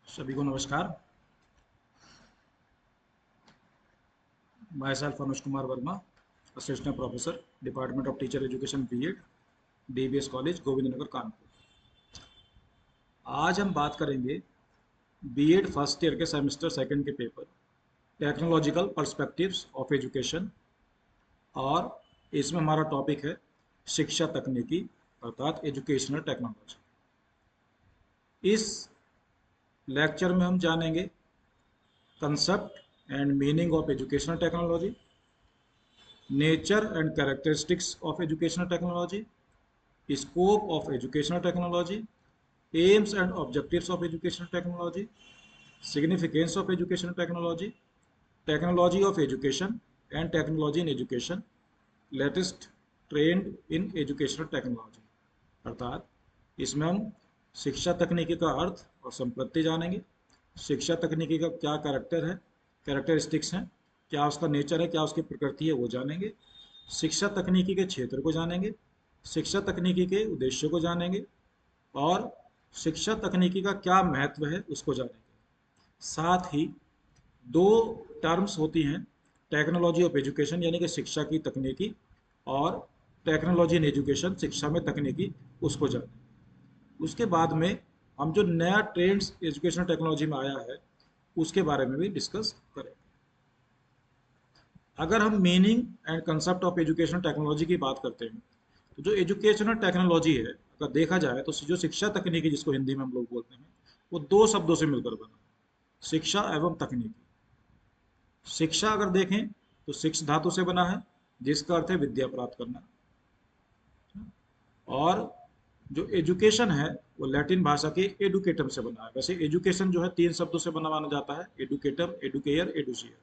सभी को नमस्कार। Myself Anuj Kumar Verma, assistant professor, department of teacher education, BEd, DBS college, Govind Nagar, Kanpur. आज हम बात करेंगे बीएड फर्स्ट ईयर के सेमेस्टर सेकंड के paper technological perspectives of education, और इसमें हमारा टॉपिक है शिक्षा तकनीकी अर्थात एजुकेशनल टेक्नोलॉजी। इस लेक्चर में हम जानेंगे concept and meaning of educational technology, nature and characteristics of educational technology, scope of educational technology, aims and objectives of educational technology, significance of educational technology, technology of education and technology in education, latest trend in educational technology। अर्थात इसमें हम शिक्षा तकनीकी का अर्थ और संपत्ति जानेंगे, शिक्षा तकनीकी का क्या कैरेक्टर है, कैरेक्टरिस्टिक्स हैं, क्या उसका नेचर है, क्या उसकी प्रकृति है, वो जानेंगे। शिक्षा तकनीकी के क्षेत्र को जानेंगे, शिक्षा तकनीकी के उद्देश्यों को जानेंगे और शिक्षा तकनीकी का क्या महत्व है उसको जानेंगे। साथ ही दो टर्म्स होती हैं, टेक्नोलॉजी ऑफ एजुकेशन यानी कि शिक्षा की तकनीकी, और टेक्नोलॉजी इन एजुकेशन शिक्षा में तकनीकी, उसको जानेंगे। उसके बाद में हम जो नया ट्रेंड्स एजुकेशन टेक्नोलॉजी में आया है उसके बारे में भी डिस्कस करेंगे। अगर हम meaning and concept of education technology की बात करते हैं तो जो एजुकेशनल टेक्नोलॉजी है, अगर देखा जाए तो जो शिक्षा तकनीकी जिसको हिंदी में हम लोग बोलते हैं, वो दो शब्दों से मिलकर बना, शिक्षा एवं तकनीकी। शिक्षा अगर देखें तो शिक्ष धातु से बना है जिसका अर्थ है विद्या प्राप्त करना, और जो एजुकेशन है वो लैटिन भाषा के एडुकेटम से बना है। वैसे एजुकेशन जो है तीन शब्दों से बना माना जाता है, एडुकेटम, एडुकेयर, एडुसियर,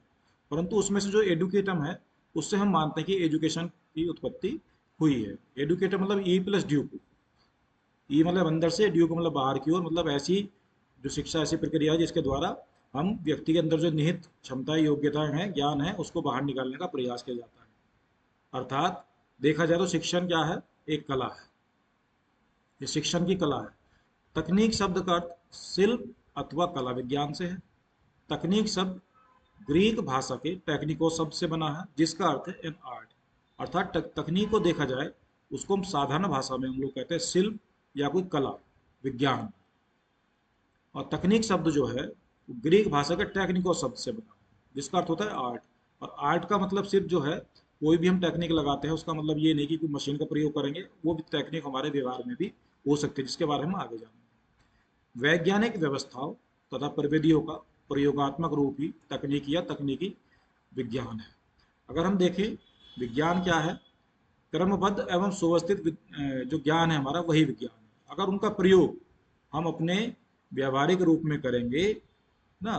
परंतु उसमें से जो एडुकेटम है उससे हम मानते हैं कि एजुकेशन की उत्पत्ति हुई है। एडुकेटम मतलब ई प्लस ड्यू को, ई मतलब अंदर से, ड्यू को मतलब बाहर की ओर, मतलब ऐसी जो शिक्षा ऐसी प्रक्रिया है जिसके द्वारा हम व्यक्ति के अंदर जो निहित क्षमताएं, योग्यताएं हैं, ज्ञान है, उसको बाहर निकालने का प्रयास किया जाता है। अर्थात देखा जाए तो शिक्षण क्या है, एक कला है, ये शिक्षण की कला है। तकनीक शब्द का अर्थ शिल्प अथवा कला विज्ञान से है। तकनीक शब्द ग्रीक भाषा के टेक्निको शब्द से बना है जिसका अर्थ है एन आर्ट। अर्थात तकनीक को देखा जाए उसको हम साधारण भाषा में हम लोग कहते हैं शिल्प या कोई कला, विज्ञान। और तकनीक शब्द जो है ग्रीक भाषा के टेक्निको शब्द से बना है जिसका अर्थ होता है आर्ट। और आर्ट का मतलब सिर्फ जो है कोई भी हम टेक्निक लगाते हैं उसका मतलब ये नहीं कि कोई मशीन का प्रयोग करेंगे, वो भी टेक्निक हमारे व्यवहार में भी हो सकती है जिसके बारे में हम आगे जानेंगे। वैज्ञानिक व्यवस्थाओं तथा प्रविधियों का प्रयोगात्मक रूप ही तकनीकी या तकनीकी विज्ञान है। अगर हम देखें विज्ञान क्या है, क्रमबद्ध एवं सुव्यवस्थित जो ज्ञान है हमारा वही विज्ञान है। अगर उनका प्रयोग हम अपने व्यावहारिक रूप में करेंगे ना,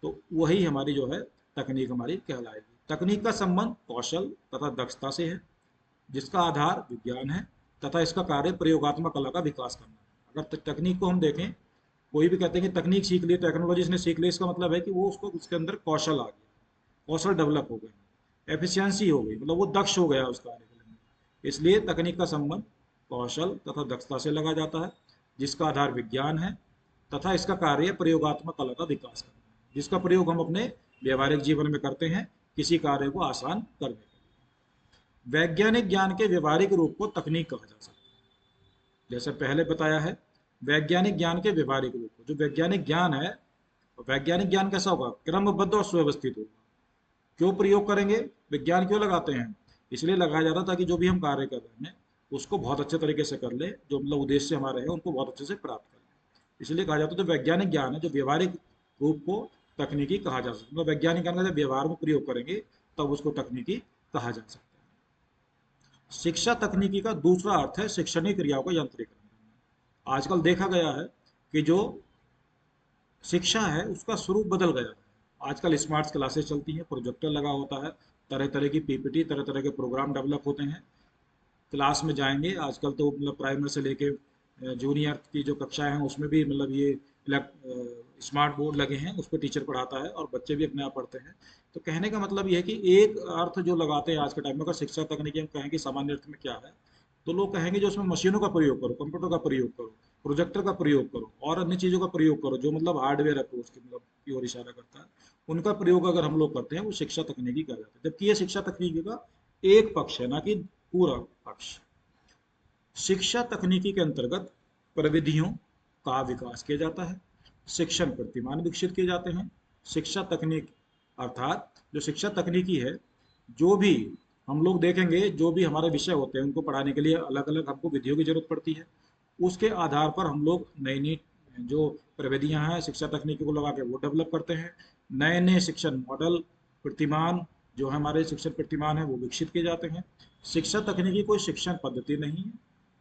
तो वही हमारी जो है तकनीक हमारी कहलाएगी। तकनीक का संबंध कौशल तथा दक्षता से है जिसका आधार विज्ञान है, तथा इसका कार्य प्रयोगात्मक कला का विकास करना है। अगर तकनीक को हम देखें, कोई भी कहते हैं कि तकनीक सीख ली, टेक्नोलॉजी ने सीख ली, इसका मतलब है कि वो उसको उसके अंदर कौशल आ गया, कौशल डेवलप हो गए, एफिशिएंसी हो गई, मतलब वो दक्ष हो गया उस कार्य के लिए। इसलिए तकनीक का संबंध कौशल तथा दक्षता से लगा जाता है जिसका आधार विज्ञान है, तथा इसका कार्य प्रयोगात्मक कला का विकास करना है जिसका प्रयोग हम अपने व्यवहारिक जीवन में करते हैं किसी कार्य को आसान करने के लिए। वैज्ञानिक ज्ञान के व्यवहारिक रूप को तकनीक कहा जा सकता है। जैसे पहले बताया है, वैज्ञानिक ज्ञान के व्यवहारिक रूप को, जो वैज्ञानिक ज्ञान है, वैज्ञानिक ज्ञान कैसा होगा, क्रमबद्ध और सुव्यवस्थित होगा। क्यों प्रयोग करेंगे, विज्ञान क्यों लगाते हैं, इसलिए लगाया जाता है ताकि जो भी हम कार्य कर रहे हैं उसको बहुत अच्छे तरीके से कर ले, जो मतलब उद्देश्य हमारे हैं उनको बहुत अच्छे से प्राप्त कर ले। इसलिए कहा जाता है जो वैज्ञानिक ज्ञान है, जो व्यवहारिक रूप को तकनीकी कहा जा सकता है। मतलब वैज्ञानिक ज्ञान का जब व्यवहार में प्रयोग करेंगे तब उसको तकनीकी कहा जा सकता है। शिक्षा तकनीकी का दूसरा अर्थ है शिक्षणीय क्रियाओं का यांत्रिकरण। आजकल देखा गया है कि जो शिक्षा है उसका स्वरूप बदल गया है। आजकल स्मार्ट क्लासेस चलती हैं, प्रोजेक्टर लगा होता है, तरह तरह की पीपीटी, तरह तरह के प्रोग्राम डेवलप होते हैं। क्लास में जाएंगे, आजकल तो मतलब प्राइमरी से लेके जूनियर की जो कक्षाएं हैं उसमें भी मतलब ये स्मार्ट बोर्ड लगे हैं, उस पर टीचर पढ़ाता है और बच्चे भी अपने आप पढ़ते हैं। तो कहने का मतलब ये है कि एक अर्थ जो लगाते हैं आज के टाइम में, अगर शिक्षा तकनीकी हम कहें कि सामान्य अर्थ में क्या है, तो लोग कहेंगे जो उसमें मशीनों का प्रयोग करो, कंप्यूटर का प्रयोग करो, प्रोजेक्टर का प्रयोग करो और अन्य चीज़ों का प्रयोग करो जो मतलब हार्डवेयर अप्रोच की मतलब की ओर इशारा करता है, उनका प्रयोग अगर हम लोग करते हैं वो शिक्षा तकनीकी कहलाता है। जबकि ये शिक्षा तकनीकी का एक पक्ष है, ना कि पूरा पक्ष। शिक्षा तकनीकी के अंतर्गत प्रविधियों का विकास किया जाता है, शिक्षण प्रतिमान विकसित किए जाते हैं। शिक्षा तकनीक अर्थात जो शिक्षा तकनीकी है, जो भी हम लोग देखेंगे, जो भी हमारे विषय होते हैं उनको पढ़ाने के लिए अलग अलग हमको विधियों की जरूरत पड़ती है। उसके आधार पर हम लोग नई नई जो प्रविधियां हैं शिक्षा तकनीकी को लगा के वो डेवलप करते हैं। नए नए शिक्षण मॉडल, प्रतिमान जो हमारे शिक्षण प्रतिमान है वो विकसित किए जाते हैं। शिक्षा तकनीकी कोई शिक्षण पद्धति नहीं है,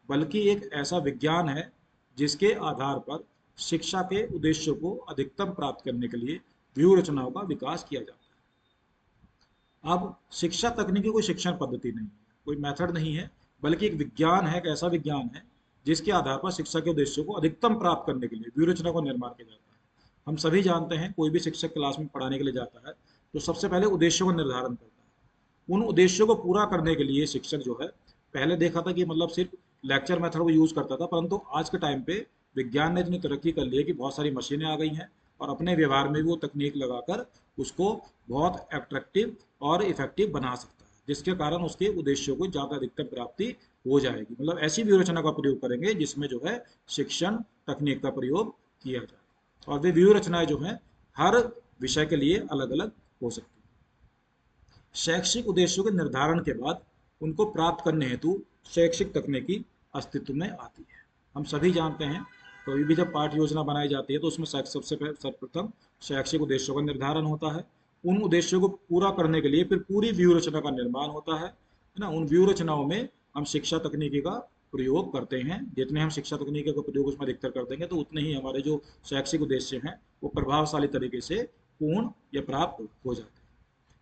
बल्कि एक ऐसा विज्ञान है जिसके आधार पर शिक्षा के उद्देश्यों को अधिकतम प्राप्त करने के लिए व्यूह रचनाओं का विकास किया जाता है। अब शिक्षा तकनीकी कोई शिक्षण पद्धति नहीं है, कोई मेथड नहीं है, बल्कि एक विज्ञान है, एक ऐसा विज्ञान है जिसके आधार पर शिक्षा के उद्देश्यों को अधिकतम प्राप्त करने के लिए व्यूह रचना का निर्माण किया जाता है। हम सभी जानते हैं, कोई भी शिक्षक क्लास में पढ़ाने के लिए जाता है तो सबसे पहले उद्देश्यों का निर्धारण करता है। उन उद्देश्यों को पूरा करने के लिए शिक्षक जो है, पहले देखा था कि मतलब सिर्फ लेक्चर मेथड को यूज करता था, परंतु आज के टाइम पे विज्ञान ने इतनी तरक्की कर ली है कि बहुत सारी मशीनें आ गई हैं और अपने व्यवहार में भी वो तकनीक लगाकर उसको बहुत अट्रैक्टिव और इफेक्टिव बना सकता है, जिसके कारण उसके उद्देश्यों को ज़्यादा अधिकतम प्राप्ति हो जाएगी। मतलब ऐसी व्यूहरचना का प्रयोग करेंगे जिसमें जो है शिक्षण तकनीक का प्रयोग किया जाए, और वे व्यूह रचनाएं जो हैं हर विषय के लिए अलग अलग हो सकती है। शैक्षिक उद्देश्यों के निर्धारण के बाद उनको प्राप्त करने हेतु शैक्षिक तकनीकी अस्तित्व में आती है। हम सभी जानते हैं, कभी भी जब पाठ्य योजना बनाई जाती है तो उसमें सर्वप्रथम शैक्षिक उद्देश्यों का निर्धारण होता है। उन उद्देश्यों को पूरा करने के लिए फिर पूरी व्यूह रचना का निर्माण होता है ना। उन व्यूह रचनाओं में हम शिक्षा तकनीकी का प्रयोग करते हैं। जितने हम शिक्षा तकनीकी का प्रयोग उसमें अधिकतर कर देंगे तो उतने ही हमारे जो शैक्षिक उद्देश्य हैं वो प्रभावशाली तरीके से पूर्ण या प्राप्त हो जाते हैं।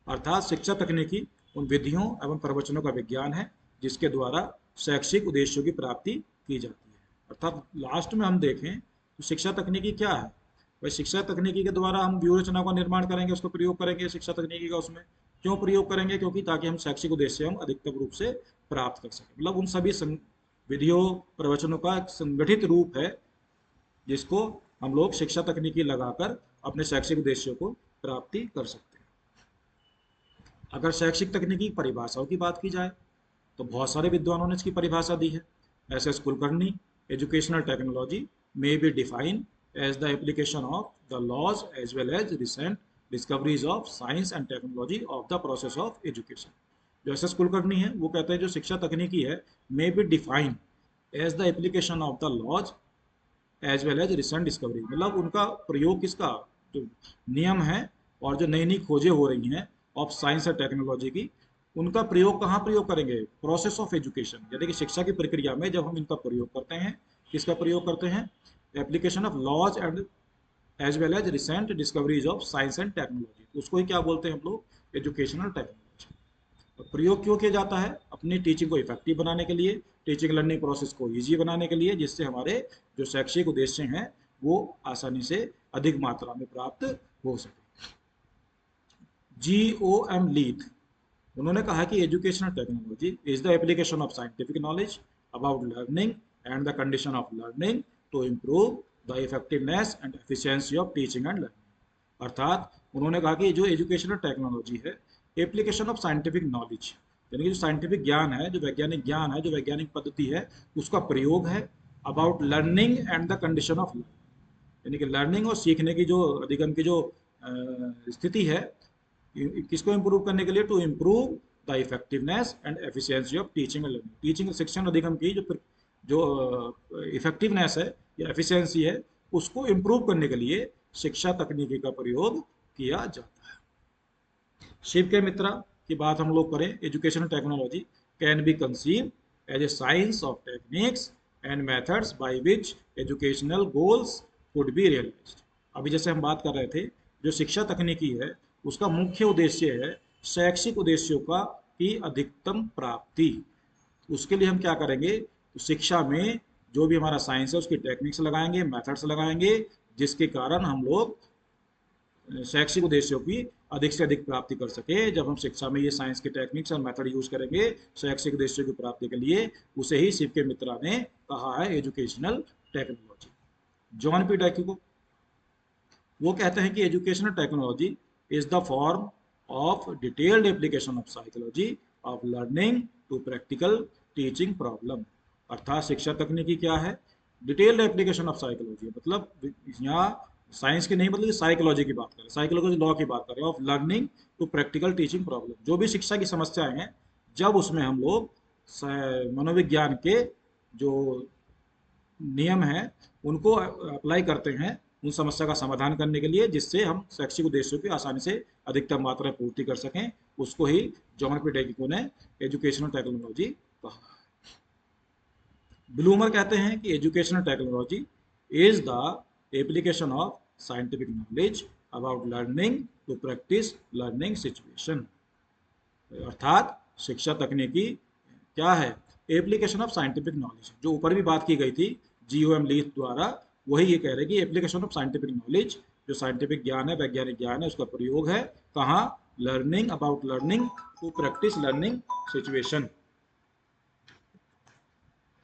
अर्थात शिक्षा तकनीकी उन विधियों एवं प्रवचनों का विज्ञान है जिसके द्वारा शैक्षिक उद्देश्यों की प्राप्ति की जाती है। अर्थात लास्ट में हम देखें तो शिक्षा तकनीकी क्या है, भाई शिक्षा तकनीकी के द्वारा हम व्यूह रचना का निर्माण करेंगे, उसको प्रयोग करेंगे शिक्षा तकनीकी का। उसमें क्यों प्रयोग करेंगे? क्योंकि ताकि हम शैक्षिक उद्देश्य हम अधिकतम रूप से प्राप्त कर सकें। मतलब उन सभी विधियों प्रवचनों का एक संगठित रूप है जिसको हम लोग शिक्षा तकनीकी लगाकर अपने शैक्षिक उद्देश्यों को प्राप्ति कर सकते हैं। अगर शैक्षिक तकनीकी परिभाषाओं की बात की जाए तो बहुत सारे विद्वानों ने इसकी परिभाषा दी है। S Kulkarni, educational technology may be defined as the application of the laws as well as recent discoveries of science and technology of the process of education. जो एस कुलकर्णी है वो कहते हैं जो शिक्षा तकनीकी है may be defined as the application of the laws as well as recent discovery. मतलब उनका प्रयोग किसका, जो नियम है और जो नई नई खोजें हो रही हैं ऑफ साइंस और टेक्नोलॉजी की, उनका प्रयोग कहाँ प्रयोग करेंगे? प्रोसेस ऑफ एजुकेशन, यानी कि शिक्षा की प्रक्रिया में जब हम इनका प्रयोग करते हैं। किसका प्रयोग करते हैं? Application of laws and as well as recent discoveries of science and technology, उसको ही क्या बोलते हैं हम लोग? Educational technology. तो प्रयोग क्यों किया जाता है? अपनी टीचिंग को इफेक्टिव बनाने के लिए, टीचिंग लर्निंग प्रोसेस को ईजी बनाने के लिए, जिससे हमारे जो शैक्षिक उद्देश्य हैं वो आसानी से अधिक मात्रा में प्राप्त हो सके। GOM लीथ, उन्होंने कहा कि educational technology is the application of scientific knowledge about learning and the condition of learning to improve the effectiveness and efficiency of teaching and learning. अर्थात उन्होंने कहा कि जो एजुकेशनल टेक्नोलॉजी है, एप्लीकेशन ऑफ साइंटिफिक नॉलेज, यानी कि जो scientific ज्ञान है, जो वैज्ञानिक ज्ञान है, जो वैज्ञानिक पद्धति है, उसका प्रयोग है about learning and the condition of learning, यानी कि लर्निंग और सीखने की जो अधिगम की जो स्थिति है, किसको इम्प्रूव करने के लिए? To improve the effectiveness and efficiency of teaching and learning. Teaching शिक्षण अधिगम की जो इफेक्टिवनेस है या एफिशिएंसी है, उसको इम्प्रूव करने के लिए शिक्षा तकनीकी का प्रयोग किया जाता है। शिव के मित्रा की बात हम लोग करें, educational technology can be conceive as a science of techniques and methods by which educational goals could be realized. अभी जैसे हम बात कर रहे थे, जो शिक्षा तकनीकी है उसका मुख्य उद्देश्य है शैक्षिक उद्देश्यों का की अधिकतम प्राप्ति। उसके लिए हम क्या करेंगे? तो शिक्षा में जो भी हमारा साइंस है उसकी टेक्निक्स लगाएंगे, मेथड्स लगाएंगे, जिसके कारण हम लोग शैक्षिक उद्देश्यों की अधिक से अधिक प्राप्ति कर सके। जब हम शिक्षा में ये साइंस के टेक्निक्स और मेथड यूज करेंगे शैक्षिक उद्देश्यों की प्राप्ति के लिए, उसे ही शिव के मित्रा ने कहा है educational technology. John P DeCecco वो कहते हैं कि educational technology is the form of detailed application of psychology of learning to practical teaching problem. अर्थात शिक्षा तकनीकी क्या है? डिटेल्ड एप्लीकेशन ऑफ साइकोलॉजी, मतलब यहाँ साइंस की नहीं, मतलब साइकोलॉजी की बात करें, साइकोलॉजी लॉ की बात करें, of learning to practical teaching problem. जो भी शिक्षा की समस्याएं हैं, जब उसमें हम लोग मनोविज्ञान के जो नियम हैं उनको अप्लाई करते हैं उन समस्या का समाधान करने के लिए, जिससे हम शैक्षिक उद्देश्यों की आसानी से अधिकतम मात्रा में पूर्ति कर सकें, उसको ही जॉन पी डैक्यू ने एजुकेशनल टेक्नोलॉजी कहा। ब्लूमर कहते हैं कि educational technology is the application of scientific knowledge about learning to practice learning situation. अर्थात शिक्षा तकनीकी क्या है? Application of scientific knowledge. जो ऊपर भी बात की गई थी GOM लीथ द्वारा, वही ये कह रहे हैं कि एप्लीकेशन ऑफ साइंटिफिक नॉलेज, जो साइंटिफिक ज्ञान है, वैज्ञानिक ज्ञान है, उसका प्रयोग है कहाँ? Learning, about learning to practice learning situation.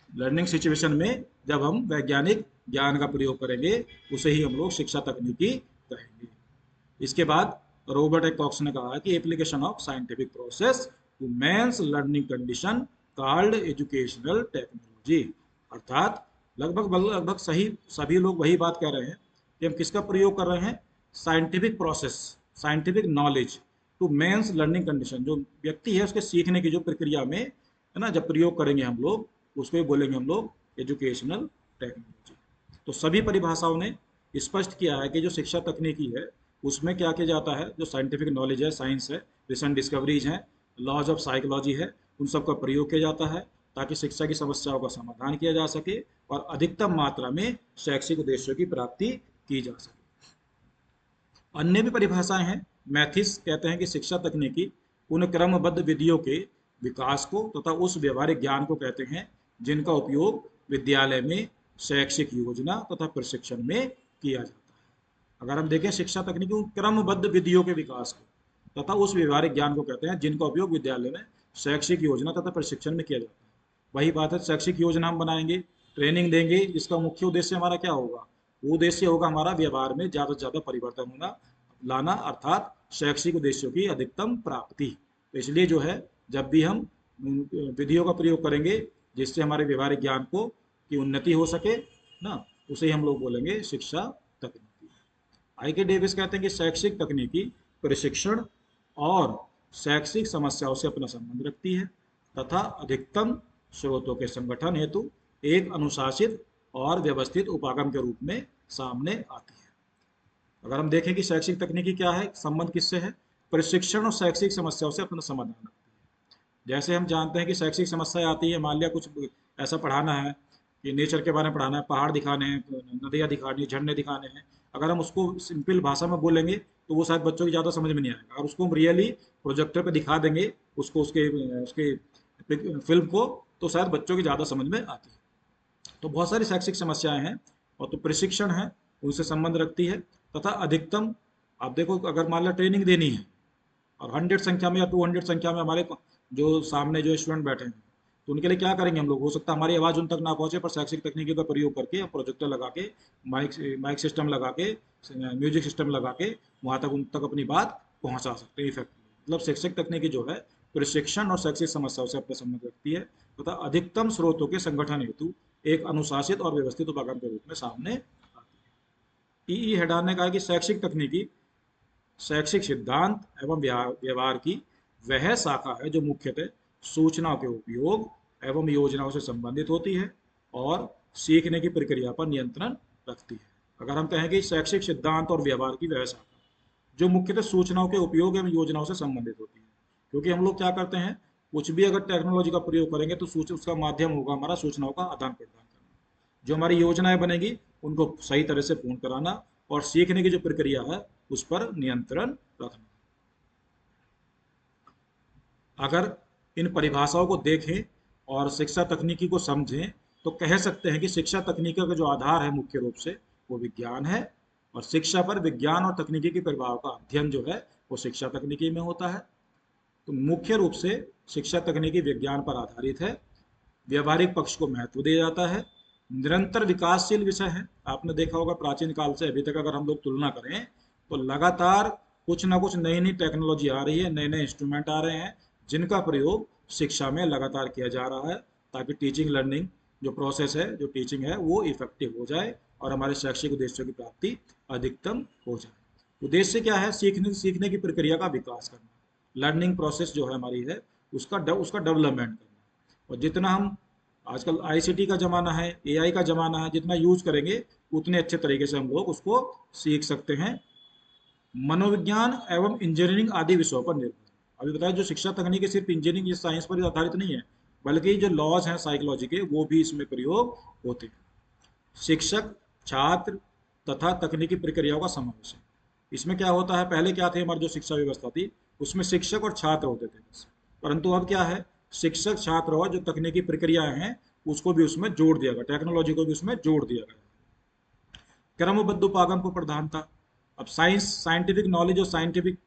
Learning situation में जब हम वैज्ञानिक ज्ञान का प्रयोग करेंगे, उसे ही हम लोग शिक्षा तकनीकी कहेंगे। इसके बाद रॉबर्ट ए कॉक्स ने कहा कि application of scientific process to men's learning condition called educational technology. अर्थात लगभग लगभग सही सभी लोग वही बात कह रहे हैं कि हम किसका प्रयोग कर रहे हैं? Scientific process, scientific knowledge to men's learning condition. जो व्यक्ति है उसके सीखने की जो प्रक्रिया में है ना, जब प्रयोग करेंगे हम लोग, उसको ही बोलेंगे हम लोग एजुकेशनल टेक्नोलॉजी। तो सभी परिभाषाओं ने स्पष्ट किया है कि जो शिक्षा तकनीकी है उसमें क्या किया जाता है? जो साइंटिफिक नॉलेज है, साइंस है, रिसेंट डिस्कवरीज हैं, लॉज ऑफ साइकोलॉजी है, उन सब का प्रयोग किया जाता है ताकि शिक्षा की समस्याओं का समाधान किया जा सके और अधिकतम मात्रा में शैक्षिक उद्देश्यों की प्राप्ति की जा सके। अन्य भी परिभाषाएं हैं। मैथिस कहते हैं कि शिक्षा तकनीकी उन क्रमबद्ध विधियों के विकास को तथा उस व्यवहारिक ज्ञान को कहते हैं जिनका उपयोग विद्यालय में शैक्षिक योजना तथा प्रशिक्षण में किया जाता है। अगर हम देखें शिक्षा तकनीकी उन क्रमबद्ध विधियों के विकास को तथा उस व्यवहारिक ज्ञान को कहते हैं जिनका उपयोग विद्यालय में शैक्षिक योजना तथा प्रशिक्षण में किया जाता है। वही बात है, शैक्षिक योजना हम बनाएंगे, ट्रेनिंग देंगे, जिसका मुख्य उद्देश्य हमारा क्या होगा? वो उद्देश्य होगा हमारा व्यवहार में ज़्यादा से ज़्यादा परिवर्तन होना लाना, अर्थात शैक्षिक उद्देश्यों की अधिकतम प्राप्ति। तो इसलिए जो है, जब भी हम विधियों का प्रयोग करेंगे जिससे हमारे व्यवहारिक ज्ञान को की उन्नति हो सके ना, उसे हम लोग बोलेंगे शिक्षा तकनीकी। I.K. डेविस कहते हैं कि शैक्षिक तकनीकी प्रशिक्षण और शैक्षिक समस्याओं से अपना संबंध रखती है तथा अधिकतम स्रोतों के संगठन हेतु एक अनुशासित और व्यवस्थित उपागम के रूप में सामने आती है। अगर हम देखें कि शैक्षिक तकनीकी क्या है, संबंध किससे है? प्रशिक्षण और शैक्षिक समस्याओं से अपना समाधान रखती है। जैसे हम जानते हैं कि शैक्षिक समस्या आती है, मान लिया कुछ ऐसा पढ़ाना है कि नेचर के बारे में पढ़ाना है, पहाड़ दिखाने हैं, नदियाँ दिखानी, झरने दिखाने हैं। अगर हम उसको सिंपल भाषा में बोलेंगे तो वो शायद बच्चों की ज़्यादा समझ में नहीं आएगा। अगर उसको हम रियली प्रोजेक्टर पे दिखा देंगे उसको, उसके उसके फिल्म को, तो शायद बच्चों की ज़्यादा समझ में आती है। तो बहुत सारी शैक्षिक समस्याएं हैं और तो प्रशिक्षण है उनसे संबंध रखती है तथा अधिकतम, आप देखो अगर मान लो ट्रेनिंग देनी है और 100 संख्या में या 200 संख्या में हमारे जो सामने जो स्टूडेंट बैठे हैं, तो उनके लिए क्या करेंगे हम लोग? हो सकता है हमारी आवाज़ उन तक ना पहुंचे, पर शैक्षिक तकनीकी का प्रयोग करके, प्रोजेक्टर लगा के, माइक सिस्टम लगा के, म्यूजिक सिस्टम लगा के वहाँ तक उन तक अपनी बात पहुँचा सकते हैं इफेक्टिवली। मतलब शैक्षिक तकनीकी जो है प्रशिक्षण और शैक्षिक समस्याओं से अपना संबंध रखती है तथा अधिकतम स्रोतों के संगठन हेतु एक अनुशासित और व्यवस्थित उपागम के रूप में सामने आती है। हेडान ने कहा कि शैक्षिक तकनीकी शैक्षिक सिद्धांत एवं व्यवहार की वह शाखा है जो मुख्यतः सूचनाओं के उपयोग एवं योजनाओं से संबंधित होती है और सीखने की प्रक्रिया पर नियंत्रण रखती है। अगर हम कहें कि शैक्षिक सिद्धांत और व्यवहार की वह शाखा जो मुख्यतः सूचनाओं के उपयोग एवं योजनाओं से संबंधित होती है, क्योंकि हम लोग क्या करते हैं, कुछ भी अगर टेक्नोलॉजी का प्रयोग करेंगे तो उसका माध्यम होगा हमारा सूचनाओं का आदान प्रदान करना। जो हमारी योजनाएं बनेगी उनको सही तरह से पूर्ण कराना और सीखने की जो प्रक्रिया है उस पर नियंत्रण रखना। अगर इन परिभाषाओं को देखें और शिक्षा तकनीकी को समझें तो कह सकते हैं कि शिक्षा तकनीकी का जो आधार है मुख्य रूप से वो विज्ञान है और शिक्षा पर विज्ञान और तकनीकी के प्रभाव का अध्ययन जो है वो शिक्षा तकनीकी में होता है। तो मुख्य रूप से शिक्षा तकनीकी विज्ञान पर आधारित है, व्यवहारिक पक्ष को महत्व दिया जाता है, निरंतर विकासशील विषय है। आपने देखा होगा प्राचीन काल से अभी तक अगर हम लोग तुलना करें तो लगातार कुछ ना कुछ नई नई टेक्नोलॉजी आ रही है, नए नए इंस्ट्रूमेंट आ रहे हैं जिनका प्रयोग शिक्षा में लगातार किया जा रहा है, ताकि टीचिंग लर्निंग जो प्रोसेस है, जो टीचिंग है, वो इफेक्टिव हो जाए और हमारे शैक्षिक उद्देश्यों की प्राप्ति अधिकतम हो जाए। उद्देश्य क्या है? सीखने सीखने की प्रक्रिया का विकास करना, लर्निंग प्रोसेस जो है हमारी है उसका डेवलपमेंट करना। और जितना हम आजकल आईसीटी का ज़माना है, एआई का ज़माना है, जितना यूज करेंगे उतने अच्छे तरीके से हम लोग उसको सीख सकते हैं। मनोविज्ञान एवं इंजीनियरिंग आदि विषयों पर निर्भर। अभी बताया जो शिक्षा तकनीकी सिर्फ इंजीनियरिंग या साइंस पर ही आधारित नहीं है, बल्कि जो लॉज हैं साइकोलॉजी के वो भी इसमें प्रयोग होते हैं। शिक्षक, छात्र तथा तकनीकी प्रक्रियाओं का समावेश है। इसमें क्या होता है, पहले क्या थे हमारी जो शिक्षा व्यवस्था थी उसमें शिक्षक और छात्र होते थे बस, परंतु अब क्या है, शिक्षक, छात्र और जो तकनीकी प्रक्रियाएं हैं उसको भी उसमें जोड़ दिया गया, टेक्नोलॉजी को भी उसमें जोड़ दिया गया। क्रमबद्ध उपागम को प्रधानता। अब साइंटिफिक नॉलेज और साइंटिफिक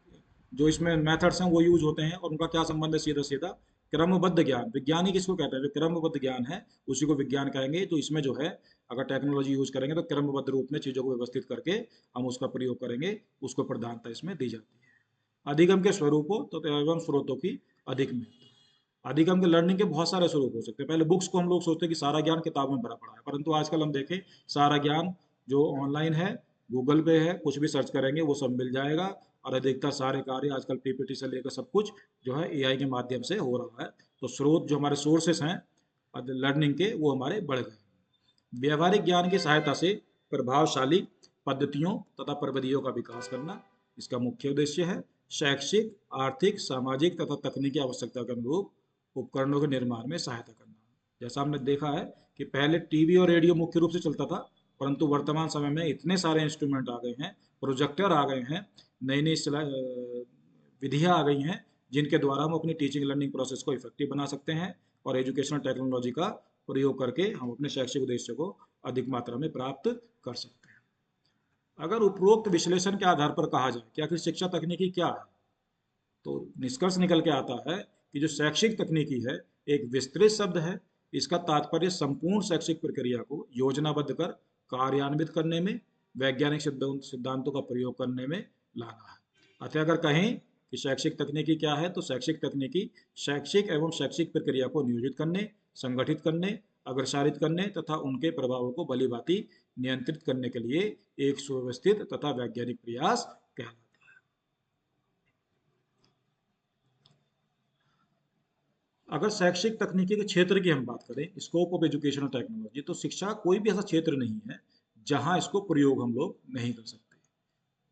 जो इसमें मेथड्स हैं वो यूज होते हैं, और उनका क्या संबंध है? सीधा सीधा क्रमबद्ध ज्ञान। विज्ञानी किसको कहते हैं? जो क्रमबद्ध ज्ञान है उसी को विज्ञान कहेंगे। तो इसमें जो है अगर टेक्नोलॉजी यूज करेंगे तो क्रमबद्ध रूप में चीज़ों को व्यवस्थित करके हम उसका प्रयोग करेंगे, उसको प्रधानता इसमें दी जाती है। अधिगम के स्वरूपों तो एवं स्रोतों की अधिक महत्व। अधिगम के लर्निंग के बहुत सारे स्वरूप हो सकते हैं। पहले बुक्स को हम लोग सोचते हैं कि सारा ज्ञान किताबों में भरा पड़ा है, परंतु आजकल हम देखें सारा ज्ञान जो ऑनलाइन है, गूगल पे है, कुछ भी सर्च करेंगे वो सब मिल जाएगा। और अधिकतर सारे कार्य आजकल पीपीटी से लेकर सब कुछ जो है एआई के माध्यम से हो रहा है। तो स्रोत जो हमारे सोर्सेस हैं लर्निंग के वो हमारे बढ़ गए। व्यवहारिक ज्ञान की सहायता से प्रभावशाली पद्धतियों तथा प्रविधियों का विकास करना इसका मुख्य उद्देश्य है। शैक्षिक, आर्थिक, सामाजिक तथा तकनीकी आवश्यकता के अनुरूप उपकरणों के निर्माण में सहायता करना। जैसा हमने देखा है कि पहले टीवी और रेडियो मुख्य रूप से चलता था, परंतु वर्तमान समय में इतने सारे इंस्ट्रूमेंट आ गए हैं, प्रोजेक्टर आ गए हैं, नई नई विधियाँ आ गई हैं जिनके द्वारा हम अपनी टीचिंग लर्निंग प्रोसेस को इफेक्टिव बना सकते हैं और एजुकेशनल टेक्नोलॉजी का प्रयोग करके हम अपने शैक्षिक उद्देश्य को अधिक मात्रा में प्राप्त कर सकते हैं। अगर उपरोक्त विश्लेषण के आधार पर कहा जाए कि आखिर शिक्षा तकनीकी क्या है, तो निष्कर्ष निकल के आता है कि जो शैक्षिक तकनीकी है एक विस्तृत शब्द है। इसका तात्पर्य संपूर्ण शैक्षिक प्रक्रिया को योजनाबद्ध कर कार्यान्वित करने में, वैज्ञानिक सिद्धांतों का प्रयोग करने में लाना है। अतः अगर कहें कि शैक्षिक तकनीकी क्या है, तो शैक्षिक तकनीकी शैक्षिक एवं शैक्षिक प्रक्रिया को नियोजित करने, संगठित करने, अग्रसारित करने तथा उनके प्रभावों को भलीभांति नियंत्रित करने के लिए एक सुव्यवस्थित तथा वैज्ञानिक प्रयास कहलाता है। अगर शैक्षिक तकनीकी के क्षेत्र की हम बात करें, स्कोप ऑफ एजुकेशनल टेक्नोलॉजी, तो शिक्षा कोई भी ऐसा क्षेत्र नहीं है जहां इसको प्रयोग हम लोग नहीं कर सकते।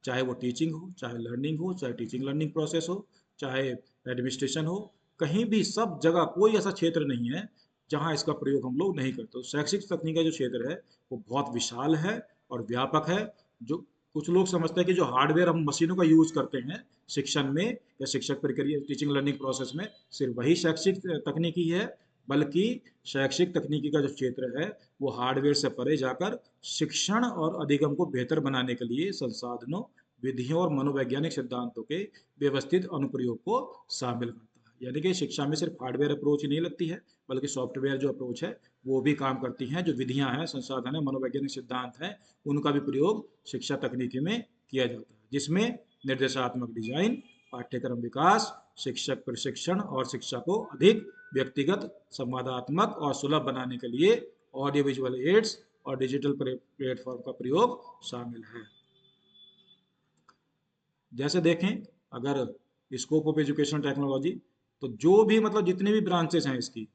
चाहे वो टीचिंग हो, चाहे लर्निंग हो, चाहे टीचिंग लर्निंग प्रोसेस हो, चाहे एडमिनिस्ट्रेशन हो, कहीं भी सब जगह कोई ऐसा क्षेत्र नहीं है जहां इसका प्रयोग हम लोग नहीं करते। तो शैक्षिक तकनीक का जो क्षेत्र है वो बहुत विशाल है और व्यापक है। जो कुछ लोग समझते हैं कि जो हार्डवेयर हम मशीनों का यूज करते हैं शिक्षण में या शिक्षक प्रक्रिया टीचिंग लर्निंग प्रोसेस में, सिर्फ वही शैक्षिक तकनीकी है, बल्कि शैक्षिक तकनीकी का जो क्षेत्र है वो हार्डवेयर से परे जाकर शिक्षण और अधिगम को बेहतर बनाने के लिए संसाधनों, विधियों और मनोवैज्ञानिक सिद्धांतों के व्यवस्थित अनुप्रयोग को शामिल करता है। यानी कि शिक्षा में सिर्फ हार्डवेयर अप्रोच ही नहीं लगती है, बल्कि सॉफ्टवेयर जो अप्रोच है वो भी काम करती हैं। जो विधियां हैं, संसाधन है, मनोवैज्ञानिक सिद्धांत हैं, उनका भी प्रयोग शिक्षा तकनीकी में किया जाता है, जिसमें निर्देशात्मक डिजाइन, पाठ्यक्रम विकास, शिक्षक प्रशिक्षण और शिक्षा को अधिक व्यक्तिगत, संवादात्मक और सुलभ बनाने के लिए ऑडियो विजुअल एड्स और डिजिटल प्लेटफॉर्म का प्रयोग शामिल है। जैसे देखें अगर स्कोप ऑफ एजुकेशन टेक्नोलॉजी, तो जो भी मतलब जितने भी ब्रांचेस हैं इसकी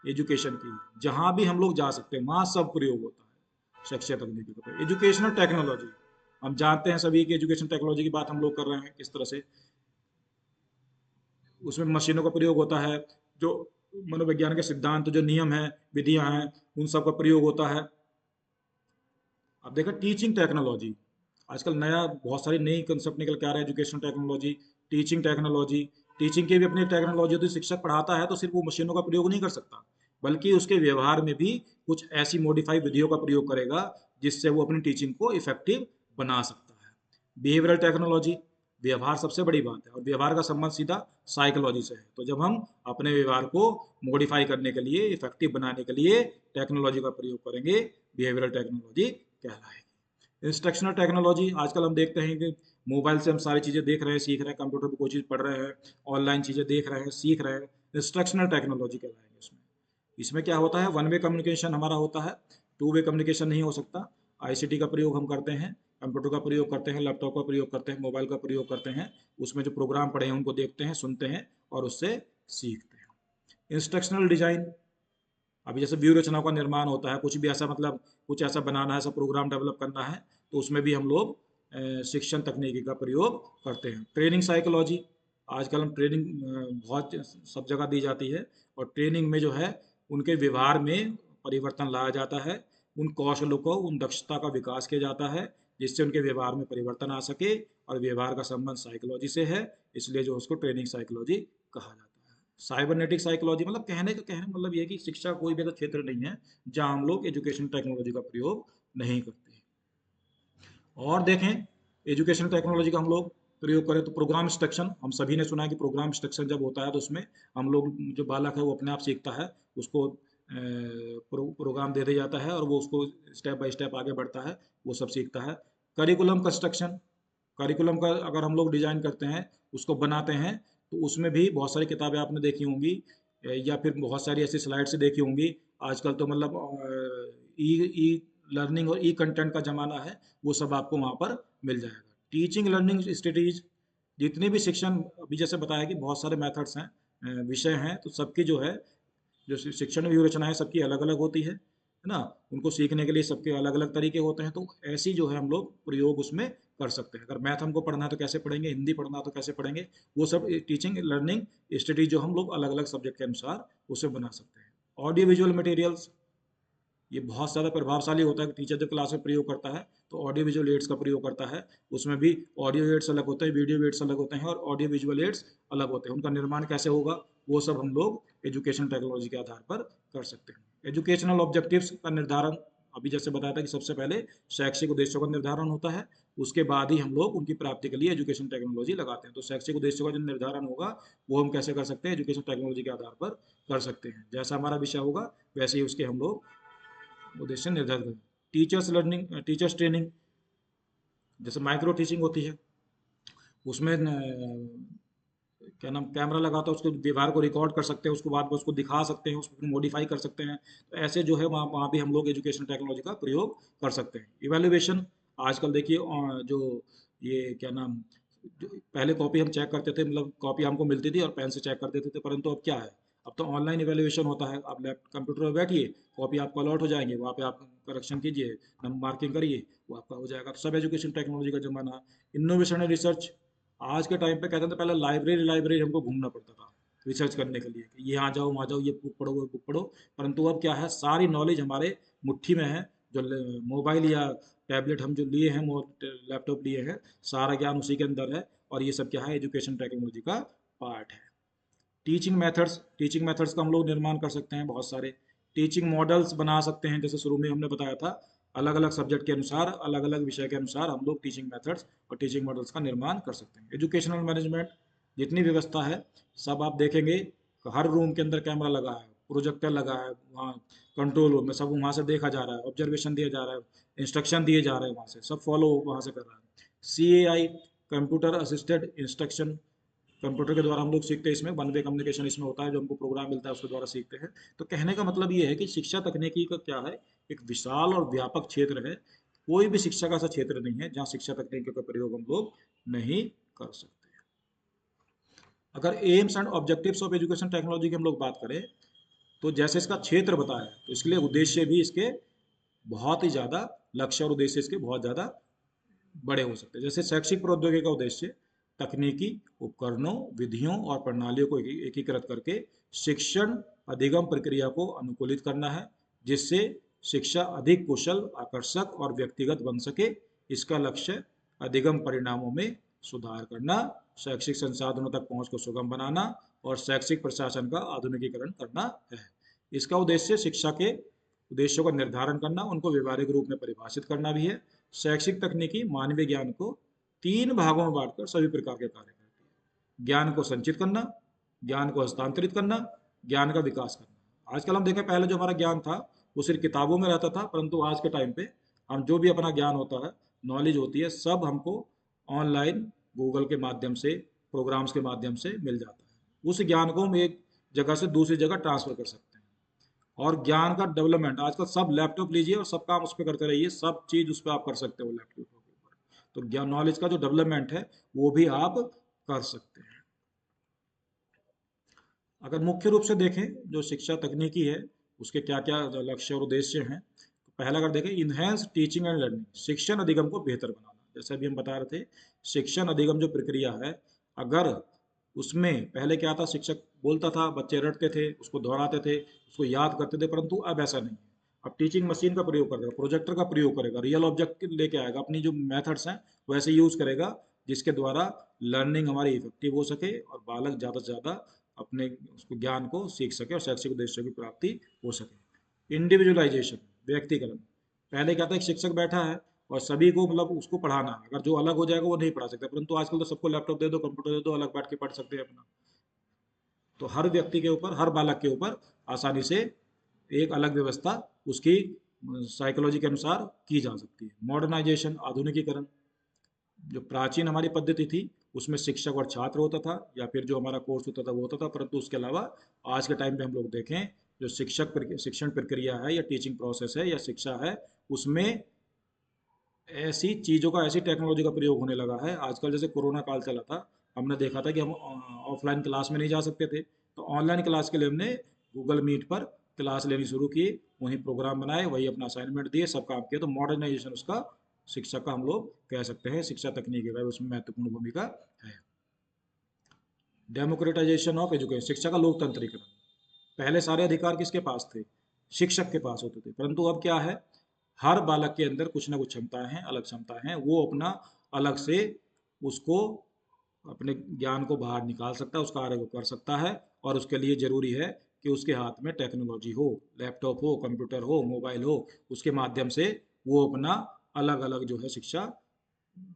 एजुकेशन की, जहाँ भी हम लोग जा सकते हैं वहाँ सब प्रयोग होता है शिक्षा तकनीकी का। एजुकेशनल टेक्नोलॉजी, हम जानते हैं सभी की एजुकेशन टेक्नोलॉजी की बात हम लोग कर रहे हैं किस तरह से, उसमें मशीनों का प्रयोग होता है, जो मनोविज्ञान के सिद्धांत, जो नियम है, विधियां हैं, उन सब का प्रयोग होता है। अब देखो टीचिंग टेक्नोलॉजी, आजकल नया बहुत सारी नई कंसेप्ट निकल के आ रहा है, education technology, teaching technology. Teaching की भी अपनी टेक्नोलॉजी होती है। शिक्षक पढ़ाता है तो सिर्फ वो मशीनों का प्रयोग नहीं कर सकता, बल्कि उसके व्यवहार में भी कुछ ऐसी मॉडिफाइड विधियों का प्रयोग करेगा जिससे वो अपनी टीचिंग को इफेक्टिव बना सकता है। बिहेवियरल टेक्नोलॉजी, व्यवहार सबसे बड़ी बात है, और व्यवहार का संबंध सीधा साइकोलॉजी से है। तो जब हम अपने व्यवहार को मॉडिफाई करने के लिए, इफेक्टिव बनाने के लिए टेक्नोलॉजी का प्रयोग करेंगे, बिहेवियरल टेक्नोलॉजी कहलाएगी। इंस्ट्रक्शनल टेक्नोलॉजी, आजकल हम देखते हैं कि मोबाइल से हम सारी चीज़ें देख रहे हैं, सीख रहे हैं, कंप्यूटर पर कोई चीज़ पढ़ रहे हैं, ऑनलाइन चीज़ें देख रहे हैं, सीख रहे हैं, इंस्ट्रक्शनल टेक्नोलॉजी कहलाएगी उसमें। इसमें क्या होता है, वन वे कम्युनिकेशन हमारा होता है, टू वे कम्युनिकेशन नहीं हो सकता। आईसीटी का प्रयोग हम करते हैं, कंप्यूटर का प्रयोग करते हैं, लैपटॉप का प्रयोग करते हैं, मोबाइल का प्रयोग करते हैं, उसमें जो प्रोग्राम पड़े हैं उनको देखते हैं, सुनते हैं और उससे सीखते हैं। इंस्ट्रक्शनल डिजाइन, अभी जैसे व्यू रचनाओं का निर्माण होता है, कुछ भी ऐसा मतलब कुछ ऐसा बनाना है, ऐसा प्रोग्राम डेवलप करना है, तो उसमें भी हम लोग शिक्षण तकनीकी का प्रयोग करते हैं। ट्रेनिंग साइकोलॉजी, आजकल हम ट्रेनिंग बहुत सब जगह दी जाती है, और ट्रेनिंग में जो है उनके व्यवहार में परिवर्तन लाया जाता है, उन कौशलों को, उन दक्षता का विकास किया जाता है, जिससे उनके व्यवहार में परिवर्तन आ सके, और व्यवहार का संबंध साइकोलॉजी से है, इसलिए जो उसको ट्रेनिंग साइकोलॉजी कहा जाता है। साइबरनेटिक साइकोलॉजी मतलब कहने मतलब ये है कि शिक्षा कोई भी ऐसा क्षेत्र नहीं है जहां हम लोग एजुकेशन टेक्नोलॉजी का प्रयोग नहीं करते। और देखें, एजुकेशन टेक्नोलॉजी का हम लोग प्रयोग करें तो प्रोग्राम इंस्ट्रक्शन, हम सभी ने सुना है कि प्रोग्राम इंस्ट्रक्शन जब होता है तो उसमें हम लोग, जो बालक है वो अपने आप सीखता है, उसको प्रोग्राम दे दिया जाता है और वो उसको स्टेप बाय स्टेप आगे बढ़ता है, वो सब सीखता है। करिकुलम कंस्ट्रक्शन, करिकुलम का अगर हम लोग डिजाइन करते हैं, उसको बनाते हैं, तो उसमें भी बहुत सारी किताबें आपने देखी होंगी, या फिर बहुत सारी ऐसी स्लाइड से देखी होंगी। आजकल तो मतलब ई ई लर्निंग और ई कंटेंट का ज़माना है, वो सब आपको वहाँ पर मिल जाएगा। टीचिंग लर्निंग स्ट्रेटीज, जितनी भी शिक्षण, अभी जैसे बताया कि बहुत सारे मेथड्स हैं, विषय हैं, तो सबकी जो है, जो शिक्षण व्यूह रचना है, सबकी अलग अलग होती है ना, उनको सीखने के लिए सबके अलग अलग तरीके होते हैं, तो ऐसी जो है हम लोग प्रयोग उसमें कर सकते हैं। अगर मैथ हमको पढ़ना है तो कैसे पढ़ेंगे, हिंदी पढ़ना है तो कैसे पढ़ेंगे, वो सब टीचिंग लर्निंग स्ट्रेटेजी जो हम लोग अलग अलग सब्जेक्ट के अनुसार उसे बना सकते हैं। ऑडियो विजुअल मटेरियल्स, ये बहुत ज़्यादा प्रभावशाली होता है कि टीचर जब क्लास में प्रयोग करता है तो ऑडियो विजुअल एड्स का प्रयोग करता है, उसमें भी ऑडियो एड्स अलग होते हैं, वीडियो एड्स अलग होते हैं, और ऑडियो विजुअल एड्स अलग होते हैं। उनका निर्माण कैसे होगा, वो सब हम लोग एजुकेशन टेक्नोलॉजी के आधार पर कर सकते हैं। एजुकेशनल ऑब्जेक्टिव्स का निर्धारण, अभी जैसे बताया था कि सबसे पहले शैक्षिक उद्देश्यों का निर्धारण होता है, उसके बाद ही हम लोग उनकी प्राप्ति के लिए एजुकेशन टेक्नोलॉजी लगाते हैं। तो शैक्षिक उद्देश्यों का जो निर्धारण होगा वो हम कैसे कर सकते हैं, एजुकेशन टेक्नोलॉजी के आधार पर कर सकते हैं। जैसा हमारा विषय होगा वैसे ही उसके हम लोग उद्देश्य निर्धारित करें। टीचर्स लर्निंग, टीचर्स ट्रेनिंग, जैसे माइक्रो टीचिंग होती है, उसमें क्या नाम, कैमरा लगाता है, उसके व्यवहार को रिकॉर्ड कर सकते हैं, उसको बाद में उसको दिखा सकते हैं, उसको मॉडिफाई कर सकते हैं। तो ऐसे जो है वहाँ भी हम लोग एजुकेशन टेक्नोलॉजी का प्रयोग कर सकते हैं। इवेल्युएशन, आजकल देखिए जो ये क्या नाम, जो पहले कॉपी हम चेक करते थे, मतलब कॉपी हमको मिलती थी और पेन से चेक कर देते थे, परंतु अब क्या है, अब तो ऑनलाइन इवेल्युएशन होता है। आप लैप कंप्यूटर पर बैठिए, कॉपी आपको अलॉट हो जाएंगे, वहाँ पे आप करेक्शन कीजिए, मार्किंग करिए, वो आपका हो जाएगा। तो सब एजुकेशन टेक्नोलॉजी का जमाना। इनोवेशन एंड रिसर्च, आज के टाइम पे कहते थे पहले लाइब्रेरी लाइब्रेरी हमको घूमना पड़ता था रिसर्च करने के लिए, कि ये यहाँ जाओ वहाँ जाओ, ये बुक पढ़ो वो बुक पढ़ो, परंतु अब क्या है, सारी नॉलेज हमारे मुट्ठी में है। जो मोबाइल या टैबलेट हम जो लिए हैं, लैपटॉप लिए हैं, सारा ज्ञान उसी के अंदर है, और ये सब क्या है, एजुकेशन टेक्नोलॉजी का पार्ट है। टीचिंग मेथड्स का हम लोग निर्माण कर सकते हैं बहुत सारे। टीचिंग मॉडल्स बना सकते हैं, जैसे शुरू में हमने बताया था, अलग अलग सब्जेक्ट के अनुसार, अलग अलग विषय के अनुसार हम लोग टीचिंग मेथड्स और टीचिंग मॉडल्स का निर्माण कर सकते हैं। एजुकेशनल मैनेजमेंट, जितनी व्यवस्था है सब आप देखेंगे, हर रूम के अंदर कैमरा लगा है, प्रोजेक्टर लगा है, वहाँ कंट्रोल रूम में सब वहाँ से देखा जा रहा है, ऑब्जर्वेशन दिया जा रहा है, इंस्ट्रक्शन दिए जा रहे हैं, वहाँ से सब फॉलो वहाँ से कर रहा है। CAI, computer assisted instruction, computer के द्वारा हम लोग सीखते हैं, इसमें वन वे कम्युनिकेशन इसमें होता है, जो हमको प्रोग्राम मिलता है उसके द्वारा सीखते हैं। तो कहने का मतलब ये है कि शिक्षा तकनीकी का क्या है, एक विशाल और व्यापक क्षेत्र है। कोई भी शिक्षा का ऐसा क्षेत्र नहीं है जहाँ शिक्षा तकनीकी का प्रयोग हम लोग नहीं कर सकते। अगर AIIMS and objectives of education technology की हम लोग बात करें, तो जैसे इसका क्षेत्र बताया, तो इसके लिए उद्देश्य भी इसके बहुत ही ज़्यादा, लक्ष्य और उद्देश्य इसके बहुत ज़्यादा बड़े हो सकते हैं। जैसे शैक्षिक प्रौद्योगिकी का उद्देश्य तकनीकी उपकरणों, विधियों और प्रणालियों को एकीकृत करके शिक्षण अधिगम प्रक्रिया को अनुकूलित करना है, जिससे शिक्षा अधिक कुशल, आकर्षक और व्यक्तिगत बन सके। इसका लक्ष्य अधिगम परिणामों में सुधार करना, शैक्षिक संसाधनों तक पहुंच को सुगम बनाना और शैक्षिक प्रशासन का आधुनिकीकरण करना है। इसका उद्देश्य शिक्षा के उद्देश्यों का निर्धारण करना, उनको व्यवहारिक रूप में परिभाषित करना भी है। शैक्षिक तकनीकी मानवीय ज्ञान को 3 भागों में बांटकर सभी प्रकार के कार्य करती है। ज्ञान को संचित करना, ज्ञान को हस्तांतरित करना, ज्ञान का विकास करना। आजकल हम देखें, पहले जो हमारा ज्ञान था वो सिर्फ किताबों में रहता था, परंतु आज के टाइम पे हम जो भी अपना ज्ञान होता है, नॉलेज होती है, सब हमको ऑनलाइन गूगल के माध्यम से, प्रोग्राम्स के माध्यम से मिल जाता है। उस ज्ञान को हम एक जगह से दूसरी जगह ट्रांसफर कर सकते हैं। और ज्ञान का डेवलपमेंट आजकल सब लैपटॉप लीजिए और सब काम उस पर करते रहिए, सब चीज उस पर आप कर सकते हो लैपटॉप के ऊपर। तो ज्ञान नॉलेज का जो डेवलपमेंट है वो भी आप कर सकते हैं। अगर मुख्य रूप से देखें जो शिक्षा तकनीकी है उसके क्या क्या लक्ष्य और उद्देश्य हैं, तो पहला अगर देखें, इन्हेंस टीचिंग एंड लर्निंग, शिक्षण अधिगम को बेहतर बनाना। जैसे अभी हम बता रहे थे, शिक्षण अधिगम जो प्रक्रिया है, अगर उसमें पहले क्या था, शिक्षक बोलता था, बच्चे रटते थे, उसको दोहराते थे, उसको याद करते थे, परंतु अब ऐसा नहीं है। अब टीचिंग मशीन का प्रयोग करेगा, प्रोजेक्टर का प्रयोग करेगा, रियल ऑब्जेक्ट लेके आएगा, अपनी जो मेथड्स हैं वैसे यूज करेगा, जिसके द्वारा लर्निंग हमारी इफेक्टिव हो सके और बालक ज़्यादा से ज़्यादा अपने उसको ज्ञान को सीख सके और शैक्षिक उद्देश्यों की प्राप्ति हो सके। इंडिविजुअलाइजेशन, व्यक्तिकरण। पहले क्या था, एक शिक्षक बैठा है और सभी को मतलब उसको पढ़ाना है, अगर जो अलग हो जाएगा वो नहीं पढ़ा सकता, परंतु आजकल तो सबको लैपटॉप दे दो, कंप्यूटर दे दो, अलग बैठ के पढ़ सकते हैं अपना। तो हर व्यक्ति के ऊपर, हर बालक के ऊपर आसानी से एक अलग व्यवस्था उसकी साइकोलॉजी के अनुसार की जा सकती है। मॉडर्नाइजेशन, आधुनिकीकरण। जो प्राचीन हमारी पद्धति थी उसमें शिक्षक और छात्र होता था, या फिर जो हमारा कोर्स होता था वो होता था, परंतु उसके अलावा आज के टाइम पे हम लोग देखें, जो शिक्षण प्रक्रिया है या टीचिंग प्रोसेस है या शिक्षा है, उसमें ऐसी चीज़ों का, ऐसी टेक्नोलॉजी का प्रयोग होने लगा है आजकल। जैसे कोरोना काल चला था, हमने देखा था कि हम ऑफलाइन क्लास में नहीं जा सकते थे, तो ऑनलाइन क्लास के लिए हमने गूगल मीट पर क्लास लेनी शुरू की, वहीं प्रोग्राम बनाए, वही अपना असाइनमेंट दिए, सब काम किया। तो मॉडर्नाइजेशन उसका, शिक्षा का हम लोग कह सकते हैं, शिक्षा तकनीकी का उसमें महत्वपूर्ण भूमिका है। डेमोक्रेटाइजेशन ऑफ एजुकेशन, शिक्षा का लोकतंत्रीकरण। पहले सारे अधिकार किसके पास थे, शिक्षक के पास होते थे, परंतु अब क्या है, हर बालक के अंदर कुछ ना कुछ क्षमताएं हैं, अलग क्षमताएं हैं, वो अपना अलग से उसको अपने ज्ञान को बाहर निकाल सकता है, उस कार्य को कर सकता है। और उसके लिए जरूरी है कि उसके हाथ में टेक्नोलॉजी हो, लैपटॉप हो, कंप्यूटर हो, मोबाइल हो, उसके माध्यम से वो अपना अलग अलग जो है शिक्षा